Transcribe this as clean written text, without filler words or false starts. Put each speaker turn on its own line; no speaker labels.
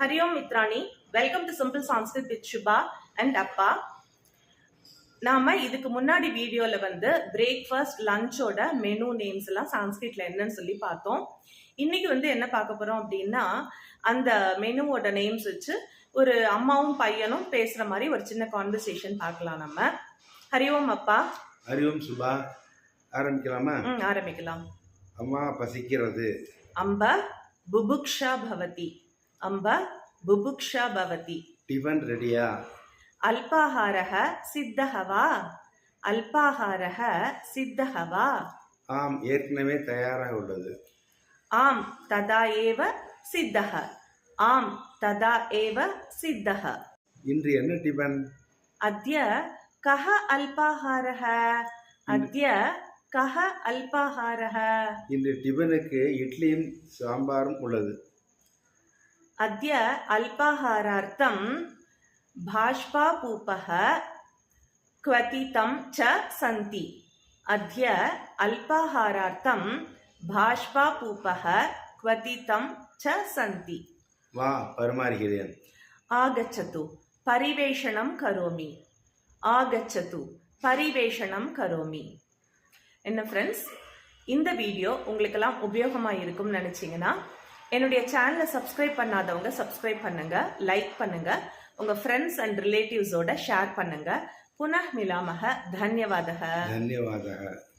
Hari Om Mitrani, welcome to Simple Sanskrit with Shubha and Appa. நாம இதுக்கு முன்னாடி வீடியோல பிரேக்ஃபாஸ்ட் லஞ்சோட மெனு நேம்ஸ் எல்லாம் சான்ஸ்கிரிட்ல என்னன்னு சொல்லி பார்த்தோம். இன்னைக்கு என்ன பார்க்க போறோம் அப்படின்னா, அந்த மெனுவோட நேம்ஸ் வச்சு ஒரு அம்மாவும் பையனும் பேசுற மாதிரி ஒரு சின்ன கான்வர்சேஷன் பார்க்கலாம் நம்ம. ஹரி ஓம் அப்பா.
ஹரி ஓம் சுபா. ஆரம்பிக்கலாமா?
ஆரம்பிக்கலாம்.
அம்மா பசிக்கிறது.
அம்ப புபுக்ஷா பவதி. அம்ப புபுக்ஷா பவதி.
டிஃபன் ரெடியா?
அல்பாஹாரஹ சித்தஹ வா? அல்பாஹாரஹ சித்தஹ வா?
ஆம், ஏற்கனவே தயாராக உள்ளது.
ஆம் ததா ஏவ சித்தஹ. ஆம் ததா ஏவ சித்தஹ.
இன்று என்ன டிஃபன்?
அத்ய கஹ அல்பாஹாரஹ. அத்ய கஹ அல்பாஹாரஹ.
இன்று டிஃபனுக்கு இட்லியும் சாம்பாரும் உள்ளது.
அத்ய அல்பாஹாரார்த்தம் பாஷ்பாபூபஹ क्वथितं च सन्ति. अद्य अल्पाहारार्थं भाष्पापूपः क्वथितं च सन्ति.
வா, பரிமாறுகிறேன்.
आगच्छतु परिवेषणं करोमि. आगच्छतु परिवेषणं करोमि. என்ன ஃப்ரெண்ட்ஸ், இந்த வீடியோ உங்களுக்கெல்லாம் உபயோகமாக இருக்கும்னு நினச்சிங்கன்னா என்னுடைய சேனலை சப்ஸ்கிரைப் பண்ணாதவங்க சப்ஸ்கிரைப் பண்ணுங்க, லைக் பண்ணுங்க, உங்க ஃப்ரெண்ட்ஸ் அண்ட் ரிலேட்டிவ்ஸோட ஷேர் பண்ணுங்க. புனः मिलामः. धन्यवादः.
धन्यवादः.